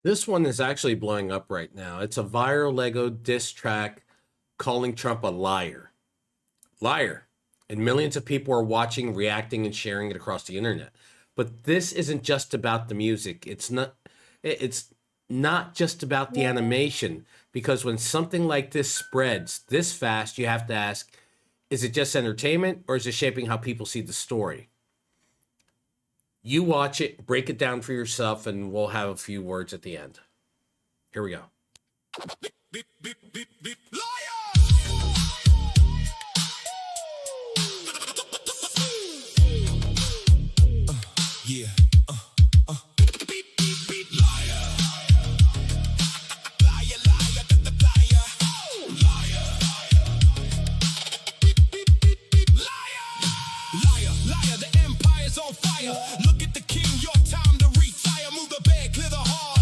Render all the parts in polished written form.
This one is actually blowing up right now. It's a viral Lego diss track calling Trump a liar. Liar. And millions of people are watching, reacting, and sharing it across the internet. But this isn't just about the music. It's not just about the animation, because when something like this spreads this fast, you have to ask, is it just entertainment or is it shaping how people see the story? You watch it, break it down for yourself, and we'll have a few words at the end. Here we go. Yeah. On fire. Look at the king, your time to retire. Move the bed, clear the hall.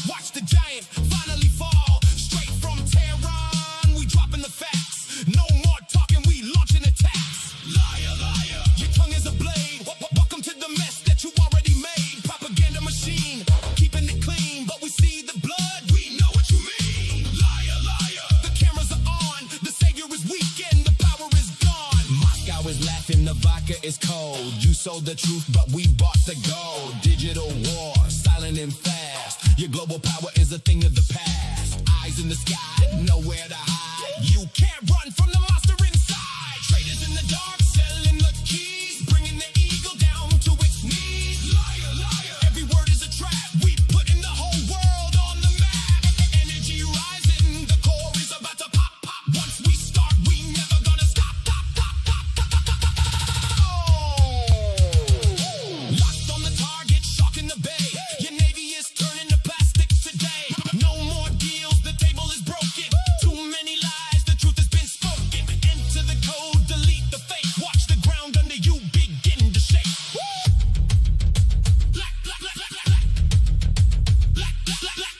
Watch the giant finally fall. Straight from Tehran, we dropping the facts. No more talking, we launching attacks. Liar, liar, your tongue is a blade. Welcome to the mess that you already made. Propaganda machine, keeping it clean. But we see the blood, we know what you mean. Liar, liar, the cameras are on. The savior is weak and the power is gone. Moscow is laughing, the vodka is cold. You sold the truth, but we bought the gold. Digital war, silent and fast. Your global power is a thing of the past. Eyes in the sky, nowhere to hide. You can't run from the monster inside. Traitors in the dark, selling the keys, bringing the eagle down to its knees. Liar, liar, every word is a trap. We putting the whole world on the map. Energy rising, the core is about to pop, pop. Once we start, we never gonna stop, stop, stop, stop, stop, stop, stop, stop. Locked on the target, shocking the bay. Your navy is turning to plastic today. No more deals, the table is broken. Too many lies, the truth has been spoken. Enter the code, delete the fake. Watch the ground under you begin to shake. Black, black, black, black, black, black. Black, black, black, black.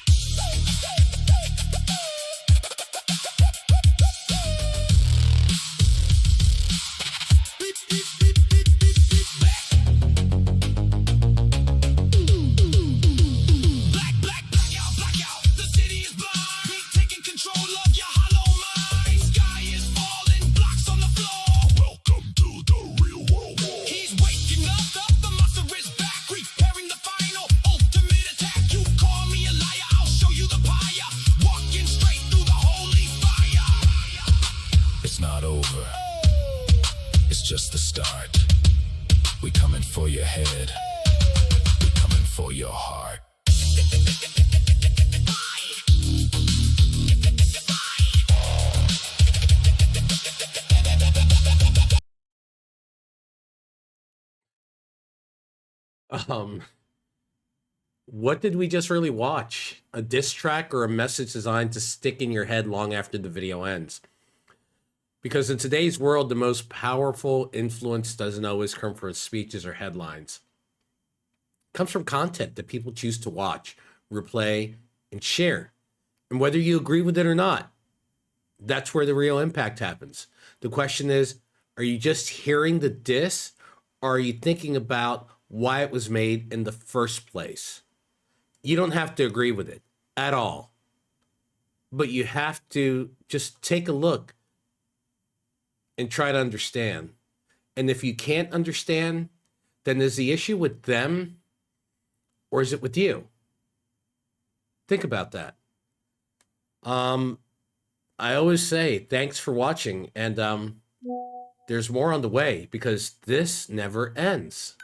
Beep, beep, beep, beep, beep, beep. Black, black, black out, black out. The city is blind. Keep taking control of your hollow mind. Sky is falling, blocks on the floor. Welcome to the real world war. He's waking up, the monster is back. Preparing the final, ultimate attack. You call me a liar, I'll show you the pyre. Walking straight through the holy fire. It's not over. It's just the start. We coming for your head. We coming for your heart. Um, what did we just really watch? A diss track or a message designed to stick in your head long after the video ends? Because in today's world, the most powerful influence doesn't always come from speeches or headlines. It comes from content that people choose to watch, replay, and share. And whether you agree with it or not, that's where the real impact happens. The question is, are you just hearing the diss, or are you thinking about why it was made in the first place? You don't have to agree with it at all, but you have to just take a look and try to understand. And if you can't understand, then is the issue with them or is it with you? Think about that. I always say thanks for watching, and there's more on the way because this never ends.